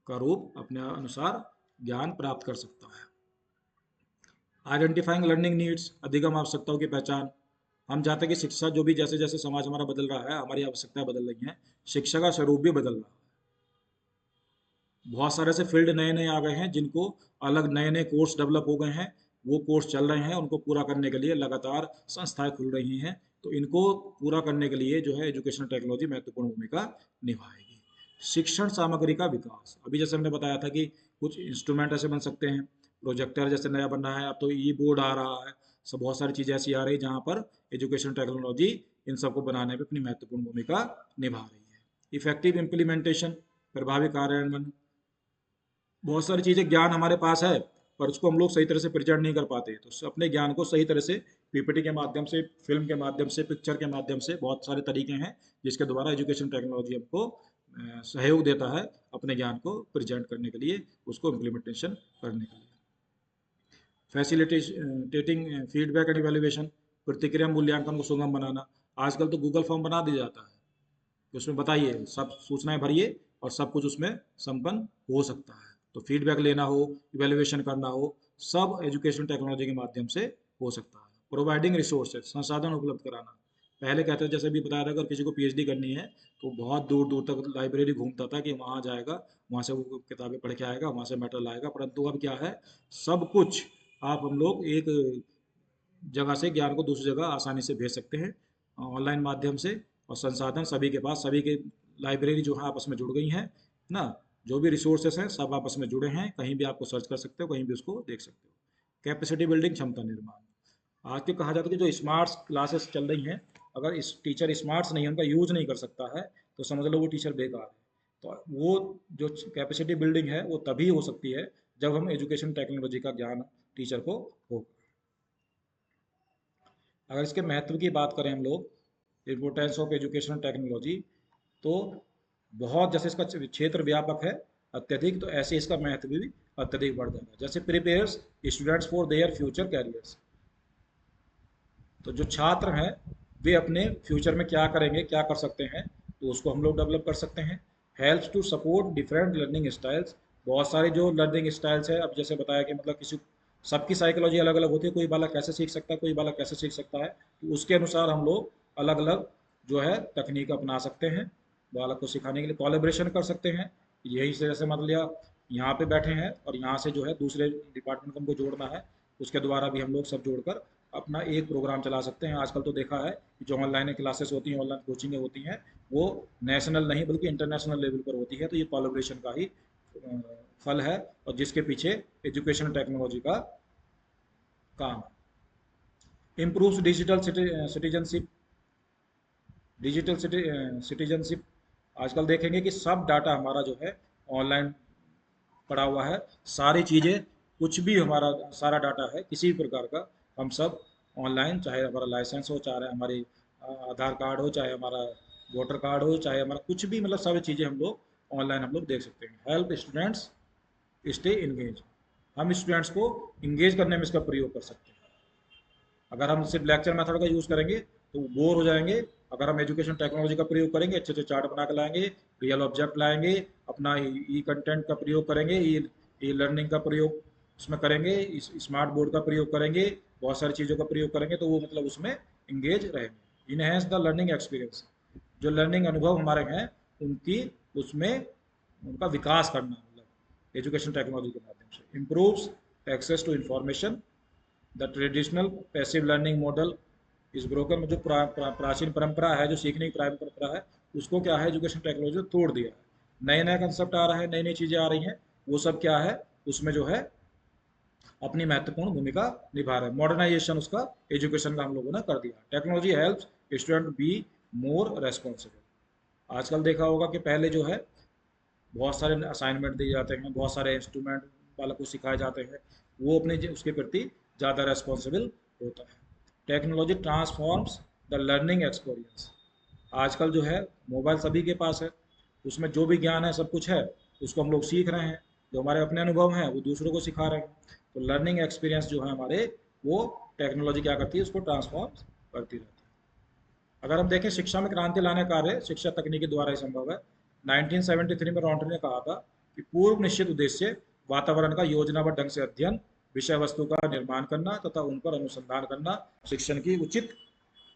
का रूप अपने अनुसार ज्ञान प्राप्त कर सकता है। आइडेंटिफाइंग लर्निंग नीड्स, अधिगम आवश्यकताओं की पहचान। हम चाहते हैं कि शिक्षा जो भी, जैसे जैसे समाज हमारा बदल रहा है, हमारी आवश्यकताएं बदल रही हैं, शिक्षा का स्वरूप भी बदल रहा है। बहुत सारे ऐसे फील्ड नए नए आ गए हैं जिनको अलग नए नए कोर्स डेवलप हो गए हैं, वो कोर्स चल रहे हैं, उनको पूरा करने के लिए लगातार संस्थाएं खुल रही हैं। तो इनको पूरा करने के लिए जो है एजुकेशन टेक्नोलॉजी महत्वपूर्ण भूमिका निभाएगी। शिक्षण सामग्री का विकास, अभी जैसे हमने बताया था कि कुछ इंस्ट्रूमेंट ऐसे बन सकते हैं, प्रोजेक्टर जैसे नया बन रहा है, अब तो ई बोर्ड आ रहा है, सब बहुत सारी चीज़ें ऐसी आ रही है जहाँ पर एजुकेशन टेक्नोलॉजी इन सबको बनाने में अपनी महत्वपूर्ण भूमिका निभा रही है। इफेक्टिव इम्प्लीमेंटेशन, प्रभावी कार्यान्वयन। बहुत सारी चीज़ें ज्ञान हमारे पास है पर उसको हम लोग सही तरह से प्रेजेंट नहीं कर पाते, तो अपने ज्ञान को सही तरह से पीपीटी के माध्यम से, फिल्म के माध्यम से, पिक्चर के माध्यम से, बहुत सारे तरीके हैं जिसके द्वारा एजुकेशन टेक्नोलॉजी हमको सहयोग देता है अपने ज्ञान को प्रेजेंट करने के लिए, उसको इम्प्लीमेंटेशन करने के लिए। फैसिलिटेटिंग फीडबैक एंड इवेल्युएशन, प्रतिक्रिया मूल्यांकन को सुगम बनाना। आजकल तो गूगल फॉर्म बना दिया जाता है, उसमें बताइए, सब सूचनाएं भरिए और सब कुछ उसमें संपन्न हो सकता है। तो फीडबैक लेना हो, इवेल्युएशन करना हो, सब एजुकेशन टेक्नोलॉजी के माध्यम से हो सकता है। प्रोवाइडिंग रिसोर्सेज, संसाधन उपलब्ध कराना। पहले कहते हैं, जैसे भी बताया था, अगर किसी को पीएचडी करनी है तो बहुत दूर दूर तक लाइब्रेरी घूमता था कि वहाँ जाएगा, वहाँ से वो किताबें पढ़ के आएगा, वहाँ से मेटल लाएगा, परंतु अब क्या है, सब कुछ आप हम लोग एक जगह से ज्ञान को दूसरी जगह आसानी से भेज सकते हैं ऑनलाइन माध्यम से। और संसाधन सभी के पास, सभी के लाइब्रेरी जो है आपस में जुड़ गई हैं ना, जो भी रिसोर्सेस हैं सब आपस में जुड़े हैं, कहीं भी आपको सर्च कर सकते हो, कहीं भी उसको देख सकते हो। कैपेसिटी बिल्डिंग, क्षमता निर्माण। आज के कहा जाता है कि जो स्मार्ट क्लासेस चल रही हैं, अगर इस टीचर स्मार्ट्स नहीं है, उनका यूज नहीं कर सकता है, तो समझ लो वो टीचर बेकार है। तो वो जो कैपेसिटी बिल्डिंग है वो तभी हो सकती है जब हम एजुकेशन टेक्नोलॉजी का ज्ञान टीचर को हो। अगर इसके महत्व की बात करें हम लोग, इम्पोर्टेंस ऑफ एजुकेशन टेक्नोलॉजी, तो बहुत, जैसे इसका क्षेत्र व्यापक है अत्यधिक, तो ऐसे इसका महत्व भी अत्यधिक बढ़ जाएगा। जैसे prepares students for their future carriers, तो जो छात्र हैं वे अपने फ्यूचर में क्या करेंगे, क्या कर सकते हैं, तो उसको हम लोग डेवलप कर सकते हैं। Helps to support different learning styles, बहुत सारे जो लर्निंग स्टाइल्स है, अब जैसे बताया कि मतलब किसी सबकी साइकोलॉजी अलग अलग होती है, कोई बालक कैसे सीख सकता है, कोई बालक कैसे सीख सकता है, तो उसके अनुसार हम लोग अलग अलग जो है तकनीक अपना सकते हैं बालक को सिखाने के लिए। कोलैबोरेशन कर सकते हैं, यही से जैसे मान लिया यहाँ पे बैठे हैं और यहाँ से जो है दूसरे डिपार्टमेंट को हमको जोड़ना है, उसके द्वारा भी हम लोग सब जोड़कर अपना एक प्रोग्राम चला सकते हैं। आजकल तो देखा है कि जो ऑनलाइन क्लासेस होती हैं, ऑनलाइन कोचिंगें होती हैं, वो नेशनल नहीं बल्कि इंटरनेशनल लेवल पर होती है। तो ये कोलैबोरेशन का ही फल है और जिसके पीछे एजुकेशन टेक्नोलॉजी का काम है। Improves digital citizenship. Digital citizenship, आजकल देखेंगे कि सब डाटा हमारा जो है ऑनलाइन पड़ा हुआ है, सारी चीज़ें, कुछ भी हमारा सारा डाटा है किसी भी प्रकार का, हम सब ऑनलाइन, चाहे हमारा लाइसेंस हो, चाहे हमारी आधार कार्ड हो, चाहे हमारा वोटर कार्ड हो, चाहे हमारा कुछ भी, मतलब सारी चीज़ें हम लोग ऑनलाइन हम लोग देख सकते हैं। हेल्प स्टूडेंट्स स्टे इंगेज, हम स्टूडेंट्स को इंगेज करने में इसका प्रयोग कर सकते हैं। अगर हम सिर्फ लेक्चर मेथड का यूज़ करेंगे तो बोर हो जाएंगे। अगर हम एजुकेशन टेक्नोलॉजी का प्रयोग करेंगे, अच्छे अच्छे चार्ट बना के लाएंगे, रियल ऑब्जेक्ट लाएंगे, अपना ई कंटेंट का प्रयोग करेंगे, ई लर्निंग का प्रयोग उसमें करेंगे, स्मार्ट बोर्ड का प्रयोग करेंगे, बहुत सारी चीज़ों का प्रयोग करेंगे, तो वो मतलब उसमें इंगेज रहेंगे। इनहेंस द लर्निंग एक्सपीरियंस, जो लर्निंग अनुभव हमारे हैं उनकी उसमें उनका विकास करना, मतलब एजुकेशन टेक्नोलॉजी के माध्यम से। Improves access to information, the traditional passive learning model is broken में जो प्राचीन परंपरा है, जो सीखने की परंपरा है, उसको क्या है एजुकेशन टेक्नोलॉजी ने तोड़ दिया है। नए नए कंसेप्ट आ रहे हैं, नई नई चीज़ें आ रही हैं, वो सब क्या है उसमें जो है अपनी महत्वपूर्ण भूमिका निभा रहे हैं। मॉडर्नाइजेशन उसका एजुकेशन का हम लोगों ने कर दिया। Technology helps student be more responsible. आजकल देखा होगा कि पहले जो है बहुत सारे असाइनमेंट दिए जाते हैं, बहुत सारे इंस्ट्रूमेंट बालक को सिखाए जाते हैं, वो अपने उसके प्रति ज़्यादा रेस्पॉन्सिबल होता है। Technology transforms the learning experience. आजकल जो है मोबाइल सभी के पास है, उसमें जो भी ज्ञान है सब कुछ है, उसको हम लोग सीख रहे हैं, जो हमारे अपने अनुभव हैं वो दूसरों को सिखा रहे हैं। तो लर्निंग एक्सपीरियंस जो है हमारे, वो टेक्नोलॉजी क्या करती है, उसको ट्रांसफॉर्म करती रहती है। अगर हम देखें शिक्षा में क्रांति लाने कार्य शिक्षा तकनीक द्वारा ही संभव है। 1973 में रॉन्टर ने कहा था कि पूर्व निश्चित उद्देश्य वातावरण का योजनाबद्ध ढंग से अध्ययन, विषय वस्तु का निर्माण करना तथा उन पर अनुसंधान करना, शिक्षण की उचित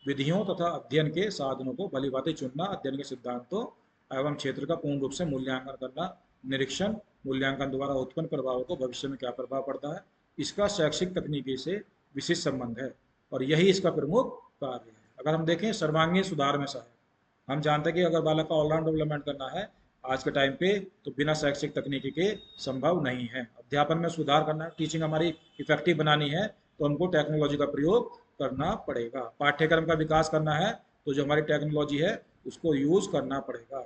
विधियों तथा अध्ययन के साधनों को भलीभांति चुनना, अध्ययन के सिद्धांतों एवं क्षेत्र का पूर्ण रूप से मूल्यांकन करना, निरीक्षण मूल्यांकन द्वारा उत्पन्न प्रभावों को भविष्य में क्या प्रभाव पड़ता है, इसका शैक्षिक तकनीकी से विशेष संबंध है और यही इसका प्रमुख कार्य है। अगर हम देखें सर्वांगीण सुधार में सहायक, हम जानते हैं कि अगर बालक का ऑलराउंड डेवलपमेंट करना है आज के टाइम पे, तो बिना शैक्षिक तकनीकी के संभव नहीं है। अध्यापन में सुधार करना है, टीचिंग हमारी इफेक्टिव बनानी है, तो हमको टेक्नोलॉजी का प्रयोग करना पड़ेगा। पाठ्यक्रम का विकास करना है तो जो हमारी टेक्नोलॉजी है उसको यूज़ करना पड़ेगा।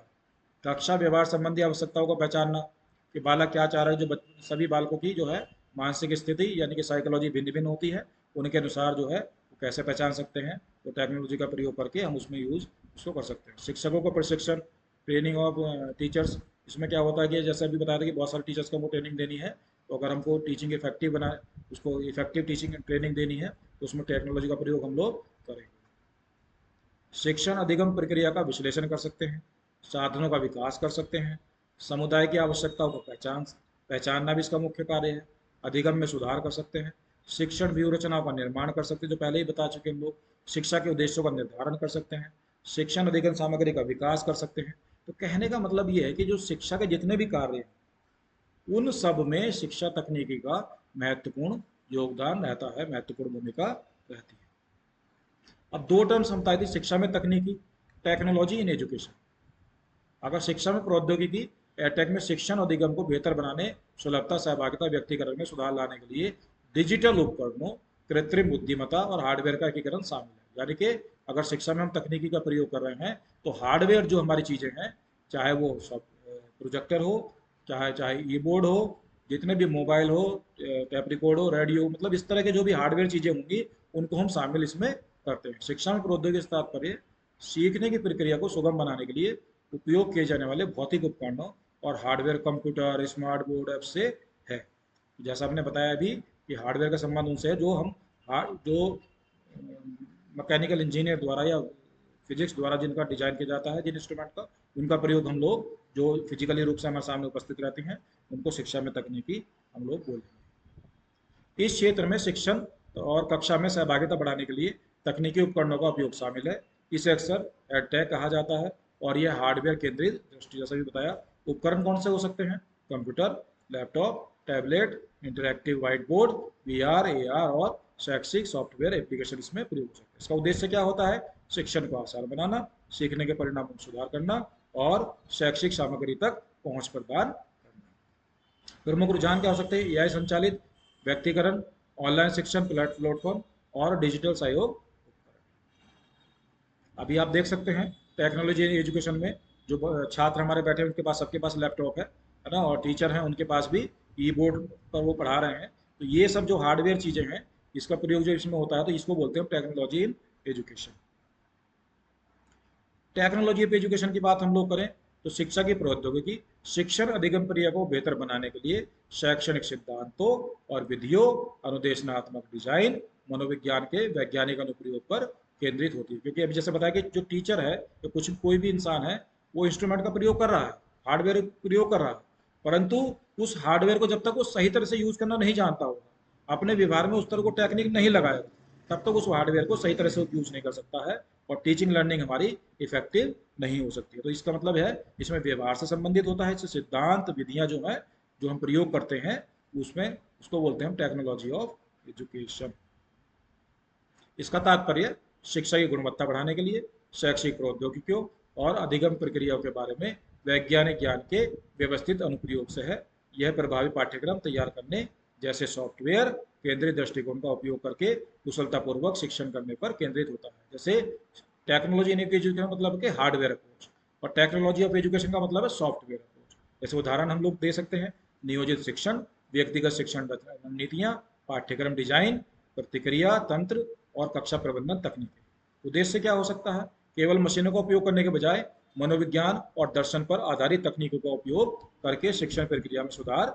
कक्षा व्यवहार संबंधी आवश्यकताओं को पहचानना कि बालक क्या चाह रहा है, जो सभी बालकों की जो है मानसिक स्थिति यानी कि साइकोलॉजी भिन्न भिन्न होती है, उनके अनुसार जो है वो कैसे पहचान सकते हैं, तो टेक्नोलॉजी का प्रयोग करके हम उसमें यूज़ उसको कर सकते हैं। शिक्षकों को प्रशिक्षण, ट्रेनिंग ऑफ टीचर्स, इसमें क्या होता है कि जैसे अभी बताया था कि बहुत सारे टीचर्स को हमको ट्रेनिंग देनी है, तो अगर हमको टीचिंग इफेक्टिव बनाए, उसको इफेक्टिव टीचिंग ट्रेनिंग देनी है, तो उसमें टेक्नोलॉजी का प्रयोग हम लोग करेंगे। शिक्षण अधिगम प्रक्रिया का विश्लेषण कर सकते हैं, साधनों का विकास कर सकते हैं, समुदाय की आवश्यकताओं को पहचानना भी इसका मुख्य कार्य है। अधिगम में सुधार कर सकते हैं, शिक्षण व्यूह रचनाओं का निर्माण कर सकते हैं, जो पहले ही बता चुके हम लोग, शिक्षा के उद्देश्यों का निर्धारण कर सकते हैं, शिक्षण अधिगम सामग्री का विकास कर सकते हैं। तो कहने का मतलब ये है कि जो शिक्षा के जितने भी कार्य हैं उन सब में शिक्षा तकनीकी का महत्वपूर्ण योगदान रहता है, महत्वपूर्ण भूमिका रहती है। अब दो टर्म्स हम बताए थे शिक्षा में तकनीकी, टेक्नोलॉजी इन एजुकेशन। अगर शिक्षा में प्रौद्योगिकी, एटेक में शिक्षण और अधिगम को बेहतर बनाने, सुलभता, सहभागिता, व्यक्तिकरण में सुधार लाने के लिए डिजिटल उपकरणों, कृत्रिम बुद्धिमत्ता और हार्डवेयर का एकीकरण शामिल है। यानी कि अगर शिक्षा में हम तकनीकी का प्रयोग कर रहे हैं तो हार्डवेयर जो हमारी चीज़ें हैं, चाहे वो सब प्रोजेक्टर हो, चाहे चाहे ई बोर्ड हो, जितने भी मोबाइल हो, टैप रिकॉर्ड हो, रेडियो, मतलब इस तरह के जो भी हार्डवेयर चीज़ें होंगी उनको हम शामिल इसमें करते हैं। शिक्षा में प्रौद्योगिकी के तात्पर्य सीखने की प्रक्रिया को सुगम बनाने के लिए उपयोग किए जाने वाले भौतिक उपकरणों और hardware, computer, smart board app से है। जैसा आपने बताया अभी कि हार्डवेयर का संबंध उनसे है जो हम जो मैकेनिकल इंजीनियर द्वारा या फिजिक्स द्वारा जिनका डिजाइन किया जाता है, जिन इंस्ट्रूमेंट का, उनका प्रयोग हम लोग जो फिजिकली रूप से हमारे सामने उपस्थित रहती हैं, उनको शिक्षा में तकनीकी हम लोग बोलते हैं। इस क्षेत्र में शिक्षण और कक्षा में सहभागिता बढ़ाने के लिए तकनीकी उपकरणों का उपयोग शामिल है। इसे अक्सर एडटेक कहा जाता है और यह हार्डवेयर केंद्रित दृष्टि, जैसा भी बताया। उपकरण कौन से हो सकते हैं? Computer, laptop, tablet, interactive white board, VR, AR और शैक्षिक सॉफ्टवेयर एप्लीकेशन इसमें प्रयोग हो सकते हैं। इसका उद्देश्य क्या होता है? शिक्षण को आसान बनाना, सीखने के परिणामों में सुधार करना और शैक्षिक सामग्री तक पहुंच प्रदान करना। प्रमुख रुझान क्या हो सकते हैं? एआई संचालित व्यक्तिकरण, ऑनलाइन शिक्षण प्लेटफॉर्म और डिजिटल सहयोग। अभी आप देख सकते हैं टेक्नोलॉजी एजुकेशन में जो छात्र हमारे बैठे हैं उनके पास, सबके पास लैपटॉप है ना, और टीचर हैं उनके पास भी कीबोर्ड पर वो पढ़ा रहे हैं। तो ये सब जो हार्डवेयर चीज़ें हैं, इसका प्रयोग जो इसमें होता है, तो इसको बोलते हैं technology in education. Technology of education की बात हम लोग करें तो शिक्षा की प्रौद्योगिकी शिक्षण अधिगम प्रक्रिया को बेहतर बनाने के लिए शैक्षणिक सिद्धांतों और विधियों, अनुदेशनात्मक डिजाइन, मनोविज्ञान के वैज्ञानिक अनुप्रयोग पर केंद्रित होती है। क्योंकि अभी जैसे बताया कि जो टीचर है, तो कोई भी इंसान है, वो इंस्ट्रूमेंट का प्रयोग कर रहा है, हार्डवेयर प्रयोग कर रहा है, परंतु उस हार्डवेयर को जब तक वो सही तरह से यूज करना नहीं जानता होगा, अपने व्यवहार में उस तरह को टेक्निक नहीं लगाएगा, तब तक उस हार्डवेयर को सही तरह से यूज नहीं कर सकता है और टीचिंग लर्निंग हमारी इफेक्टिव नहीं हो सकती है। तो इसका मतलब है इसमें व्यवहार से संबंधित होता है। इससे सिद्धांत विधियां जो है, जो हम प्रयोग करते हैं, उसमें उसको बोलते हैं टेक्नोलॉजी ऑफ एजुकेशन। इसका तात्पर्य शिक्षा की गुणवत्ता बढ़ाने के लिए शैक्षिक प्रौद्योगिकियों और अधिगम प्रक्रियाओं के बारे में वैज्ञानिक ज्ञान के व्यवस्थित अनुप्रयोग से है। यह प्रभावी पाठ्यक्रम तैयार करने जैसे सॉफ्टवेयर केंद्रित दृष्टिकोण का उपयोग करके कुशलतापूर्वक शिक्षण करने पर केंद्रित होता है। जैसे टेक्नोलॉजी इन एजुकेशन का मतलब है कि हार्डवेयर अप्रोच, और टेक्नोलॉजी ऑफ एजुकेशन का मतलब है सॉफ्टवेयर अप्रोच। जैसे उदाहरण हम लोग दे सकते हैं नियोजित शिक्षण, व्यक्तिगत शिक्षण रणनीतियाँ, पाठ्यक्रम डिजाइन, प्रतिक्रिया तंत्र और कक्षा प्रबंधन तकनीकें। उद्देश्य क्या हो सकता है? केवल मशीनों का उपयोग करने के बजाय मनोविज्ञान और दर्शन पर आधारित तकनीकों का उपयोग करके शिक्षण प्रक्रिया में सुधार।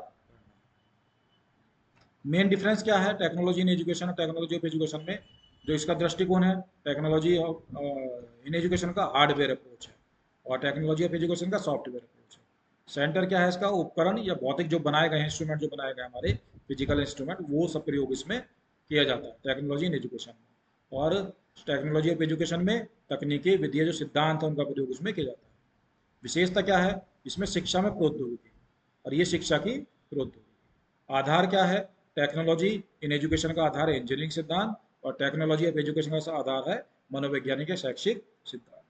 मेन डिफरेंस क्या है टेक्नोलॉजी इन एजुकेशन और टेक्नोलॉजी ऑफ एजुकेशन में? जो इसका दृष्टिकोण है, टेक्नोलॉजी इन एजुकेशन का हार्डवेयर अप्रोच है और टेक्नोलॉजी ऑफ एजुकेशन का सॉफ्टवेयर अप्रोच है। सेंटर क्या है इसका? उपकरण या भौतिक जो बनाए गए इंस्ट्रूमेंट, जो बनाए गए हमारे फिजिकल इंस्ट्रूमेंट, वो सब प्रयोग इसमें किया जाता है टेक्नोलॉजी इन एजुकेशन में। और टेक्नोलॉजी ऑफ एजुकेशन में तकनीकी विधियाँ जो सिद्धांत है उनका प्रयोग उसमें किया जाता है। विशेषता क्या है इसमें? शिक्षा में प्रौद्योगिकी, और ये शिक्षा की प्रौद्योगिकी। आधार क्या है? टेक्नोलॉजी इन एजुकेशन का आधार है इंजीनियरिंग सिद्धांत और टेक्नोलॉजी ऑफ एजुकेशन का आधार है मनोवैज्ञानिक या शैक्षिक सिद्धांत।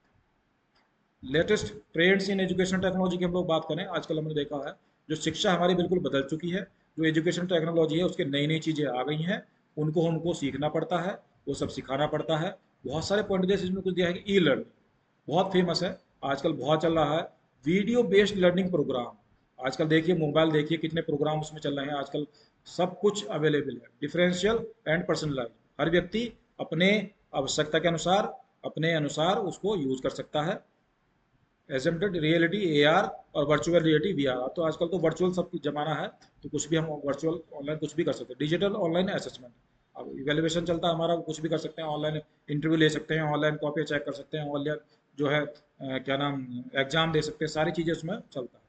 Latest trends in education technology की हम लोग बात करें, आजकल हमने देखा है जो शिक्षा हमारी बिल्कुल बदल चुकी है। जो एजुकेशन टेक्नोलॉजी है उसके नई नई चीज़ें आ गई हैं, उनको हमको सीखना पड़ता है, वो सब सिखाना पड़ता है। बहुत सारे पॉइंट जैसे इसमें कुछ दिया है कि ई लर्निंग बहुत फेमस है आजकल, बहुत चल रहा है। वीडियो बेस्ड लर्निंग प्रोग्राम आजकल देखिए, मोबाइल देखिए कितने प्रोग्राम उसमें चल रहे हैं आजकल, सब कुछ अवेलेबल है। डिफरेंशियल एंड पर्सनलाइज, हर व्यक्ति अपने आवश्यकता के अनुसार, अपने अनुसार उसको यूज कर सकता है। एजेंटेड रियलिटी एआर और वर्चुअल रियलिटी वीआर, तो आजकल तो वर्चुअल सब जमाना है, तो कुछ भी हम वर्चुअल ऑनलाइन कुछ भी कर सकते हैं। डिजिटल ऑनलाइन असेसमेंट, अब इवेल्युएशन चलता है हमारा, कुछ भी कर सकते हैं ऑनलाइन, इंटरव्यू ले सकते हैं ऑनलाइन, कॉपी चेक कर सकते हैं ऑनलाइन, जो है क्या नाम, एग्जाम दे सकते हैं, सारी चीज़ें उसमें चलता है।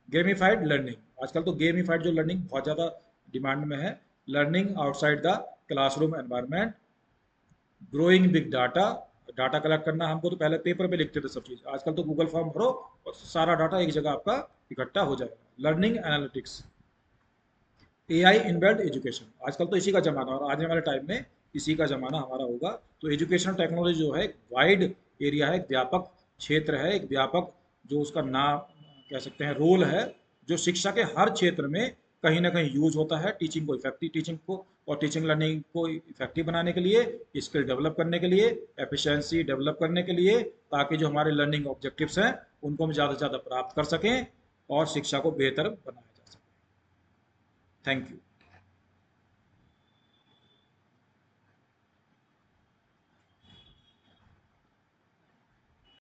गेमिफाइड लर्निंग, आजकल तो गेमिफाइड जो लर्निंग बहुत ज़्यादा डिमांड में है। Learning outside the classroom environment, growing big data, data collect करना, हमको तो पहले पेपर पे लिखते थे सब चीज़, आजकल तो गूगल फॉर्म भरो और सारा डाटा एक जगह आपका इकट्ठा हो जाएगा। Learning analytics, AI inbuilt education, आजकल तो इसी का ज़माना और आने वाले टाइम में इसी का ज़माना हमारा होगा। तो एजुकेशन टेक्नोलॉजी जो है एक वाइड एरिया है, एक व्यापक क्षेत्र है, एक व्यापक जो उसका नाम कह सकते हैं रोल है, जो शिक्षा के हर क्षेत्र में कहीं ना कहीं यूज होता है। टीचिंग को इफेक्टिव, टीचिंग को और टीचिंग लर्निंग को इफेक्टिव बनाने के लिए, स्किल डेवलप करने के लिए, एफिशिएंसी डेवलप करने के लिए, ताकि जो हमारे लर्निंग ऑब्जेक्टिव्स हैं उनको हम ज़्यादा से ज़्यादा प्राप्त कर सकें और शिक्षा को बेहतर बनाया जा सके। Thank you.